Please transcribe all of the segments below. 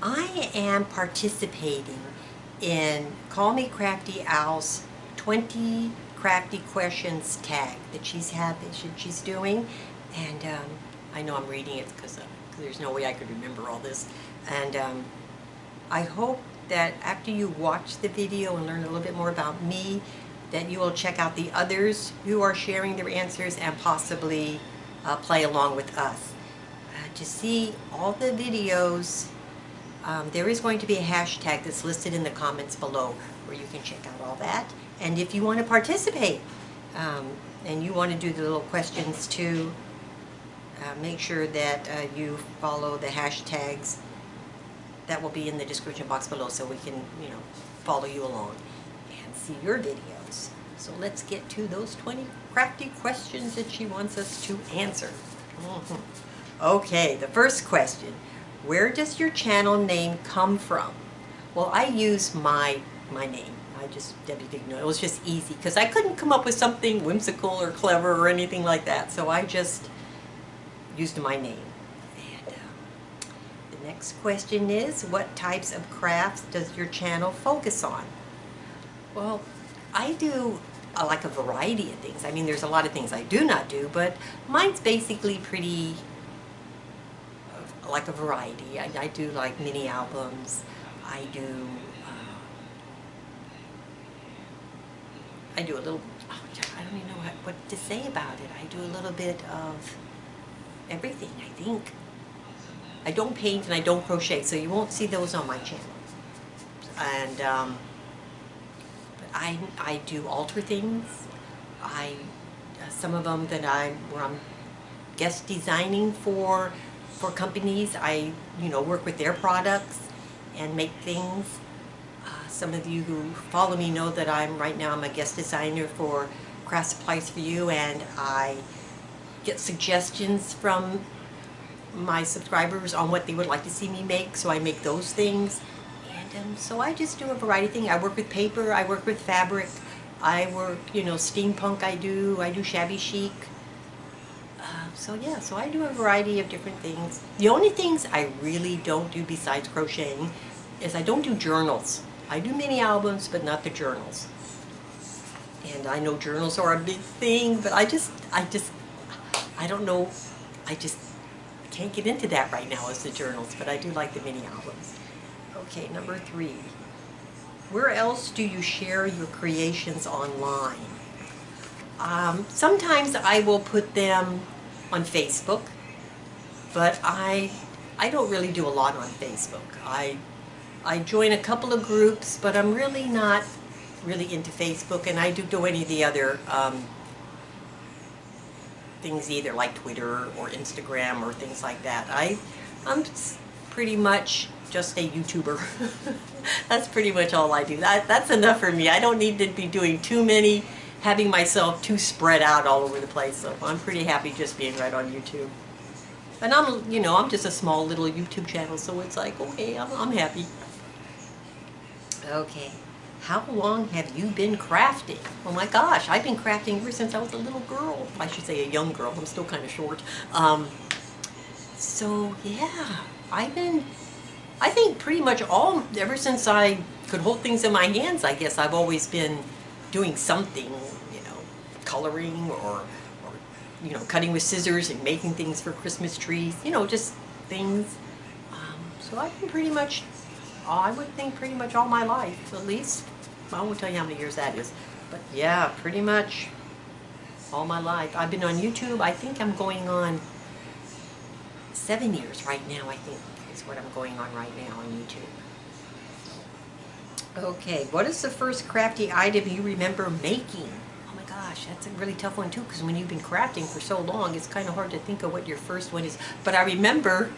I am participating in Call Me Crafty Al's 20 Crafty Questions Tag that she's doing, and I know I'm reading it because there's no way I could remember all this, and I hope that after you watch the video and learn a little bit more about me, that you will check out the others who are sharing their answers and possibly play along with us. To see all the videos, there is going to be a hashtag that's listed in the comments below where you can check out all that. And if you want to participate and you want to do the little questions too, make sure that you follow the hashtags that will be in the description box below so we can, follow you along and see your videos. So let's get to those 20 crafty questions that she wants us to answer. Okay, the first question. Where does your channel name come from? Well, I use my name. Debbie didn't know. It was just easy because I couldn't come up with something whimsical or clever or anything like that. So I just used my name. And the next question is, what types of crafts does your channel focus on? Well, I do like a variety of things. I mean, there's a lot of things I do not do, but mine's basically pretty like a variety. I do like mini albums. I do a little, I don't even know what to say about it. I do a little bit of everything, I think. I don't paint and I don't crochet, so you won't see those on my channel. And but I do alter things. Some of them that where I'm guest designing for companies. I work with their products and make things. Some of you who follow me know that right now I'm a guest designer for Craft Supplies for You, and I get suggestions from my subscribers on what they would like to see me make, so I make those things. And so I just do a variety of things. I work with paper, I work with fabric, I work, steampunk I do shabby chic. So yeah, so I do a variety of different things. The only things I really don't do besides crocheting is I don't do journals. I do mini albums, but not the journals. And I know journals are a big thing, but I don't know, I just can't get into that right now as the journals, but I do like the mini albums. Okay, number 3. Where else do you share your creations online? Sometimes I will put them on Facebook, but I don't really do a lot on Facebook. I join a couple of groups, but I'm really not really into Facebook, and I do any of the other things either, like Twitter or Instagram or things like that. I'm pretty much just a YouTuber. That's pretty much all I do. That's enough for me. I don't need to be doing too many, having myself too spread out all over the place. So I'm pretty happy just being right on YouTube. And I'm just a small little YouTube channel, so it's like, okay, I'm happy. Okay, how long have you been crafting? Oh my gosh, I've been crafting ever since I was a little girl. I should say a young girl. I'm still kind of short. So yeah, I think pretty much ever since I could hold things in my hands, I guess I've always been doing something, coloring or cutting with scissors and making things for Christmas trees, just things. So I've been pretty much, I would think pretty much all my life, at least. I won't tell you how many years that is, but yeah, pretty much all my life. I've been on YouTube, I think I'm going on 7 years right now, I think, is what I'm going on right now on YouTube. Okay, what is the first crafty item you remember making? Oh my gosh, that's a really tough one too, because when you've been crafting for so long, it's kind of hard to think of what your first one is. But I remember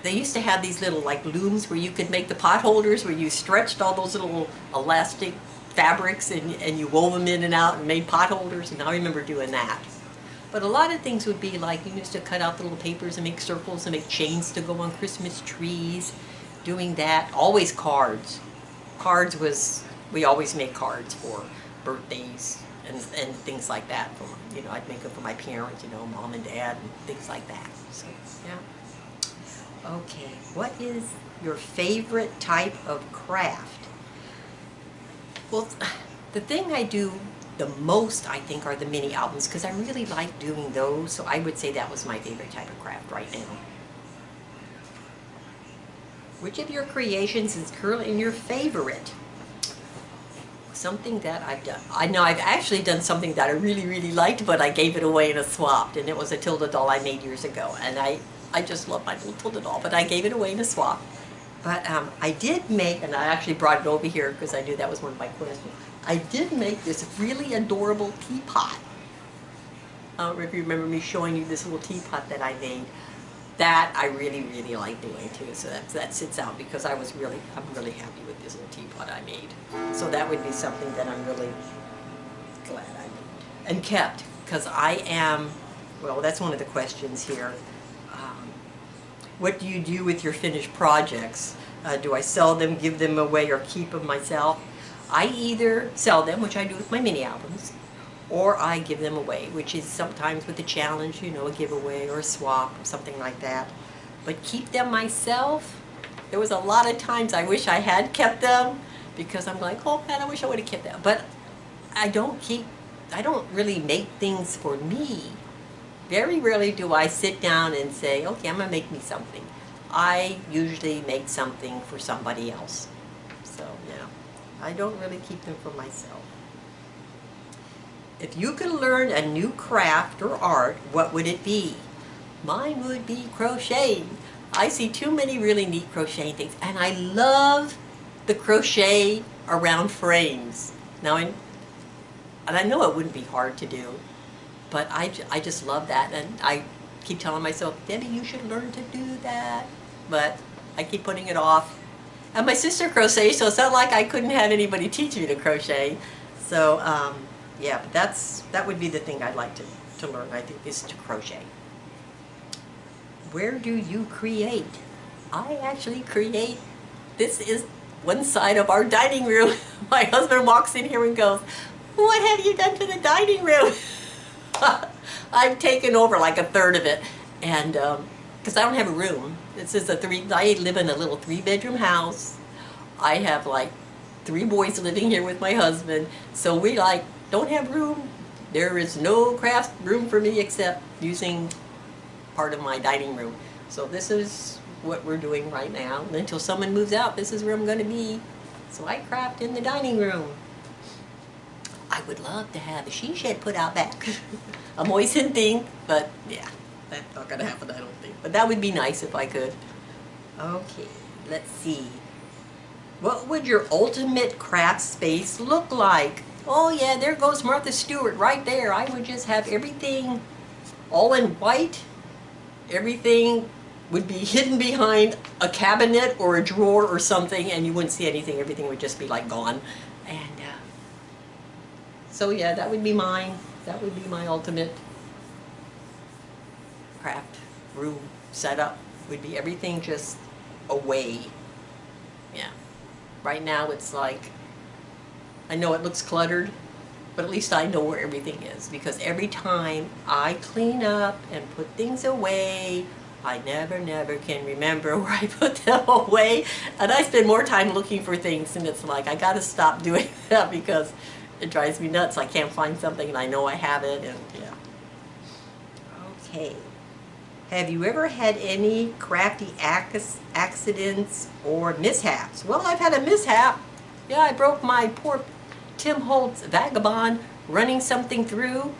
they used to have these little like looms where you could make the pot holders, where you stretched all those little elastic fabrics and you wove them in and out and made pot holders, and I remember doing that. But a lot of things would be like, you used to cut out the little papers and make circles and make chains to go on Christmas trees, doing that. Always cards. Cards was, we always make cards for birthdays and things like that. I'd make them for my parents, mom and dad and things like that. So, yeah. Okay, what is your favorite type of craft? Well, the thing I do the most, I think, are the mini albums, because I really like doing those, so I would say that was my favorite type of craft right now. Which of your creations is currently your favorite? Something that I've done. I know I've actually done something that I really, really liked, but I gave it away in a swap, and it was a Tilda doll I made years ago, and I just love my little Tilda doll, but I gave it away in a swap. But I did make, and I actually brought it over here because I knew that was one of my questions. I did make this really adorable teapot. I don't know if you remember me showing you this little teapot that I made. That I really, really like doing too. So that sits out because I'm really happy with this little teapot I made. So that would be something that I'm really glad I made and kept, because I am, well, that's one of the questions here. What do you do with your finished projects? Do I sell them, give them away, or keep them myself? I either sell them, which I do with my mini albums, or I give them away, which is sometimes with a challenge, you know, a giveaway or a swap or something like that. But keep them myself, there was a lot of times I wish I had kept them, because I'm like, oh man, I wish I would have kept them. But I don't really make things for me. Very rarely do I sit down and say, okay, I'm gonna make me something. I usually make something for somebody else. So, yeah, I don't really keep them for myself. If you could learn a new craft or art, what would it be? Mine would be crocheting. I see too many really neat crocheting things, and I love the crochet around frames. Now, and I know it wouldn't be hard to do, but I just love that, and I keep telling myself, Debbie, you should learn to do that, but I keep putting it off. And my sister crochets, so it's not like I couldn't have anybody teach me to crochet. So, yeah, but that would be the thing I'd like to learn, I think, is to crochet. Where do you create? I actually create, this is one side of our dining room. My husband walks in here and goes, what have you done to the dining room? I've taken over like a third of it, and because I don't have a room. This is I live in a little 3-bedroom house. I have like 3 boys living here with my husband, so we like don't have room. There is no craft room for me except using part of my dining room. So this is what we're doing right now. And until someone moves out, this is where I'm going to be. So I craft in the dining room. I would love to have a she shed put out back. I'm always hinting, but yeah, that's not going to happen, I don't think. But that would be nice if I could. Okay, let's see. What would your ultimate craft space look like? Oh yeah, there goes Martha Stewart right there. I would just have everything all in white. Everything would be hidden behind a cabinet or a drawer or something, and you wouldn't see anything. Everything would just be like gone. And so yeah, that would be mine. That would be my ultimate craft room setup. Would be everything just away. Yeah. Right now it's like, I know it looks cluttered, but at least I know where everything is, because every time I clean up and put things away, I never can remember where I put them away, and I spend more time looking for things, and it's like I gotta stop doing that because it drives me nuts. I can't find something and I know I have it, and yeah. Okay. Have you ever had any crafty accidents or mishaps? Well, I've had a mishap. Yeah, I broke my poor Tim Holtz Vagabond running something through,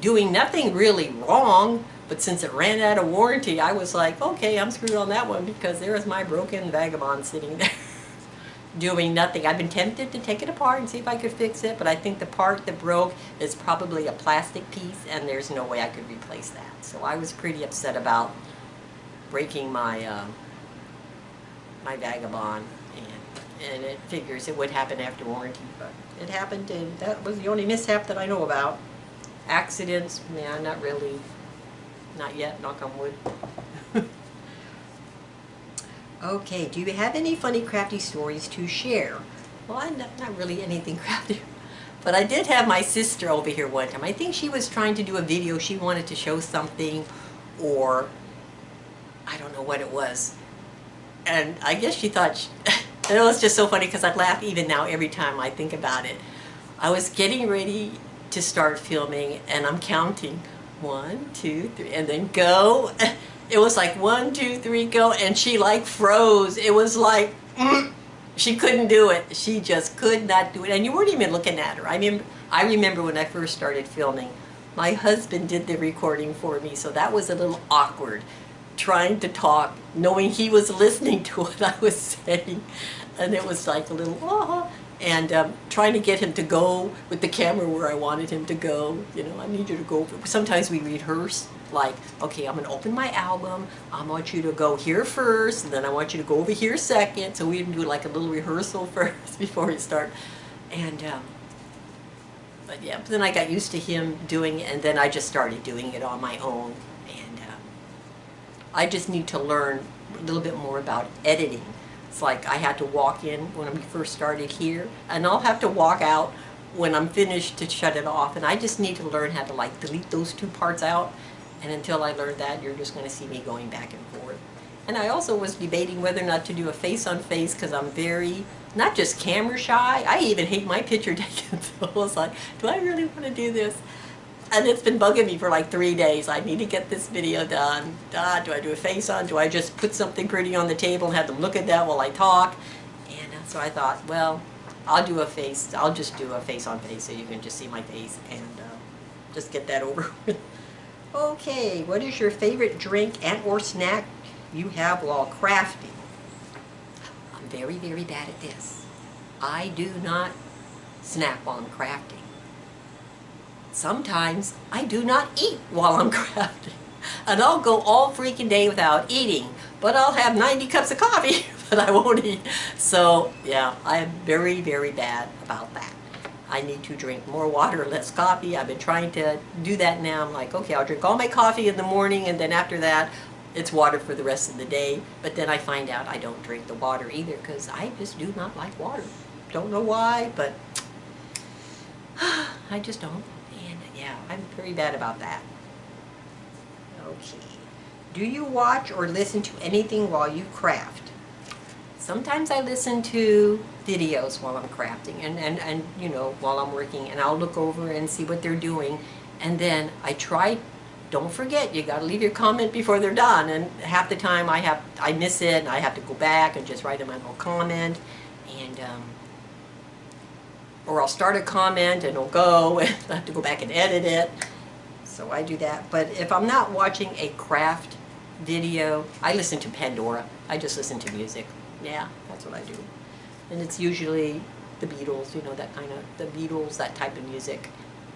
doing nothing really wrong, but since it ran out of warranty, I was like, okay, I'm screwed on that one, because there is my broken Vagabond sitting there doing nothing. I've been tempted to take it apart and see if I could fix it, but I think the part that broke is probably a plastic piece, and there's no way I could replace that. So I was pretty upset about breaking my my Vagabond, and it figures it would happen after warranty, but it happened, and that was the only mishap that I know about. Accidents, man, not really, not yet, knock on wood. Okay, do you have any funny crafty stories to share? Well, not really anything crafty, but I did have my sister over here one time. I think she was trying to do a video. She wanted to show something, or I don't know what it was, And I guess she thought, and it was just so funny because I laugh even now every time I think about it. I was getting ready to start filming and I'm counting 1, 2, 3 and then go. It was like 1, 2, 3, go, and she like froze. It was like, she couldn't do it. She just could not do it. And you weren't even looking at her. I remember when I first started filming, my husband did the recording for me, so that was a little awkward, trying to talk, knowing he was listening to what I was saying. And it was like a little, and trying to get him to go with the camera where I wanted him to go. You know, I need you to go. Sometimes we rehearse, like, okay, I'm going to open my album. I want you to go here first, and then I want you to go over here second. So we do like a little rehearsal first before we start. And, but yeah, but then I got used to him doing it, and then I just started doing it on my own. And I just need to learn a little bit more about editing. It's like I had to walk in when we first started here, and I'll have to walk out when I'm finished to shut it off. And I just need to learn how to like delete those 2 parts out. And until I learn that, you're just going to see me going back and forth. And I also was debating whether or not to do a face-on-face because I'm very, not just camera shy, I even hate my picture taken. So I was like, do I really want to do this? And it's been bugging me for like 3 days. I need to get this video done. Do I do a face-on? Do I just put something pretty on the table and have them look at that while I talk? And so I thought, well, I'll just do a face-on-face so you can just see my face and just get that over with. Okay, what is your favorite drink and or snack you have while crafting? I'm very, very bad at this. I do not snack while I'm crafting. Sometimes I do not eat while I'm crafting. And I'll go all freaking day without eating, but I'll have 90 cups of coffee, but I won't eat. So yeah, I am very, very bad about that. I need to drink more water, less coffee. I've been trying to do that now. I'm like, okay, I'll drink all my coffee in the morning, and then after that, it's water for the rest of the day. But then I find out I don't drink the water either because I just do not like water. Don't know why, but I just don't. And yeah, I'm very bad about that. Okay. Do you watch or listen to anything while you craft? Sometimes I listen to videos while I'm crafting and you know, while I'm working, and I'll look over and see what they're doing, and then I try, don't forget, you gotta leave your comment before they're done, and half the time I miss it and I have to go back and just write in my little comment, and or I'll start a comment and it'll go and I have to go back and edit it. So I do that. But if I'm not watching a craft video, I listen to Pandora. I just listen to music. Yeah, that's what I do. And it's usually the Beatles, you know, that kind of, the Beatles, that type of music.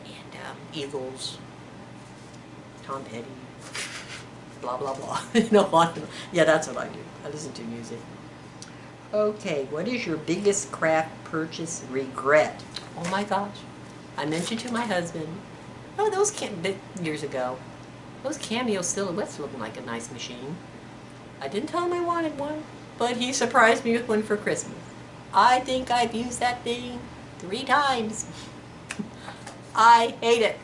And Eagles, Tom Petty, blah, blah, blah. You know, yeah, that's what I do. I listen to music. Okay, what is your biggest craft purchase regret? Oh my gosh. I mentioned to my husband, oh, those years ago, those Cameo silhouettes looking like a nice machine. I didn't tell him I wanted one, but he surprised me with one for Christmas. I think I've used that thing 3 times. I hate it.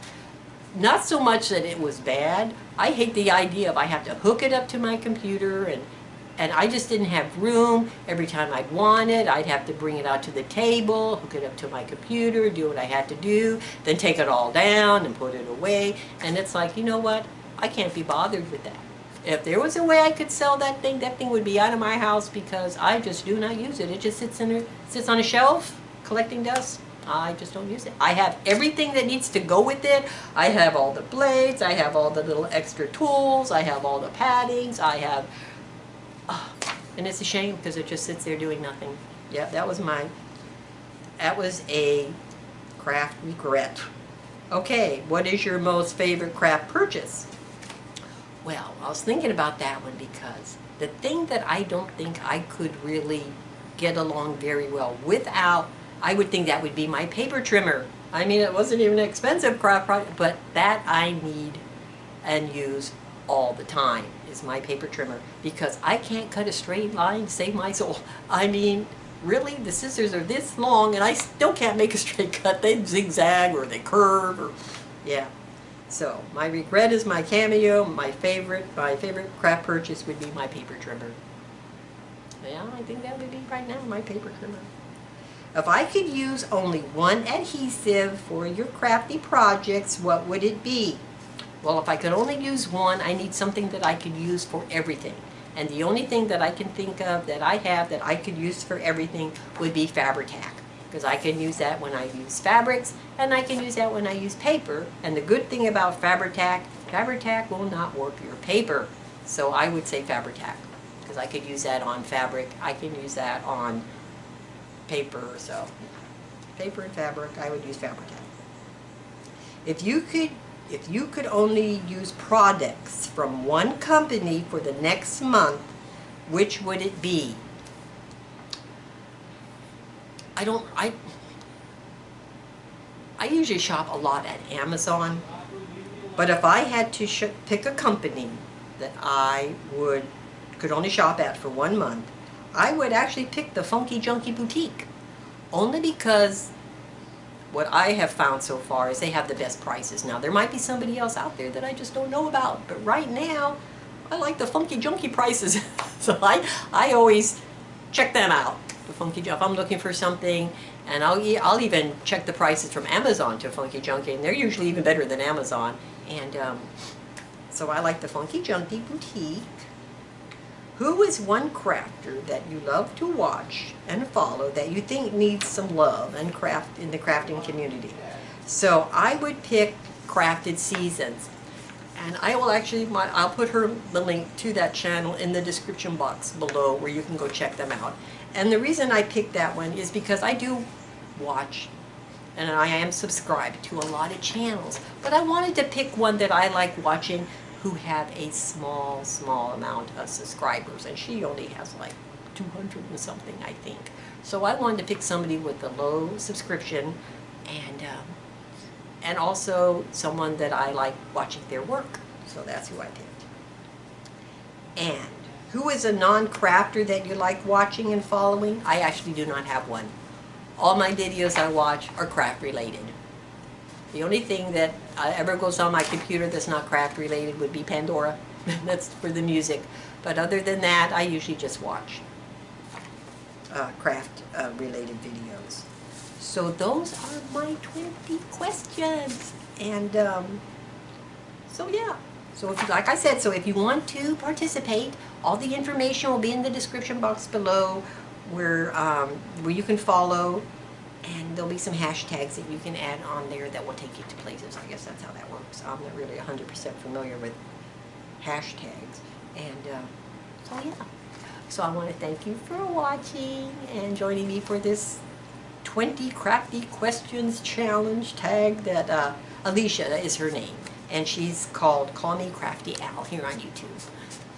Not so much that it was bad. I hate the idea of I have to hook it up to my computer, and I just didn't have room. Every time I'd want it, I'd have to bring it out to the table, hook it up to my computer, do what I had to do, then take it all down and put it away. And it's like, you know what? I can't be bothered with that. If there was a way I could sell that thing would be out of my house because I just do not use it. It just sits on a shelf collecting dust. I just don't use it. I have everything that needs to go with it. I have all the blades, I have all the little extra tools, I have all the paddings, I have, and it's a shame because it just sits there doing nothing. Yeah, that was a craft regret. Okay, what is your most favorite craft purchase? Well, I was thinking about that one because the thing that I don't think I could really get along very well without, I would think that would be my paper trimmer. I mean, it wasn't even an expensive craft product, but that I need and use all the time is my paper trimmer because I can't cut a straight line to save my soul. I mean, really, the scissors are this long and I still can't make a straight cut. They zigzag or they curve or, yeah. So my regret is my Cameo. My favorite craft purchase would be my paper trimmer. Yeah, I think that would be right now my paper trimmer. If I could use only one adhesive for your crafty projects, what would it be? Well, if I could only use one, I need something that I could use for everything. And the only thing that I can think of that I have that I could use for everything would be Fabri-Tac. Because I can use that when I use fabrics, and I can use that when I use paper. And the good thing about Fabri-Tac, Fabri-Tac will not warp your paper. So I would say Fabri-Tac, because I could use that on fabric, I can use that on paper, so paper and fabric, I would use Fabri-Tac. If you could only use products from one company for the next month, which would it be? I usually shop a lot at Amazon, but if I had to pick a company that I could only shop at for 1 month, I would actually pick the Funky Junky Boutique, only because what I have found so far is they have the best prices. Now, there might be somebody else out there that I just don't know about, but right now, I like the Funky Junky prices. So I always check them out, the Funky Junky. If I'm looking for something, and I'll even check the prices from Amazon to Funky Junky, and they're usually even better than Amazon. And so I like the Funky Junky Boutique. Who is one crafter that you love to watch and follow that you think needs some love and craft in the crafting community? So I would pick Crafted Seasons, and I will actually I'll put the link to that channel in the description box below where you can go check them out. And the reason I picked that one is because I do watch and I am subscribed to a lot of channels, but I wanted to pick one that I like watching who have a small amount of subscribers, and she only has like 200 and something, I think. So I wanted to pick somebody with a low subscription, and also someone that I like watching their work. So that's who I picked. And who is a non-crafter that you like watching and following? I actually do not have one. All my videos I watch are craft related. The only thing that ever goes on my computer that's not craft related would be Pandora. That's for the music. But other than that, I usually just watch craft related videos. So those are my 20 questions. And so yeah. So if, like I said, so if you want to participate, all the information will be in the description box below where you can follow. And there'll be some hashtags that you can add on there that will take you to places. I guess that's how that works. I'm not really 100% familiar with hashtags. And so yeah. So I want to thank you for watching and joining me for this 20 Crafty Questions Challenge tag that Alicia is her name. And she's called Call Me Crafty Al here on YouTube.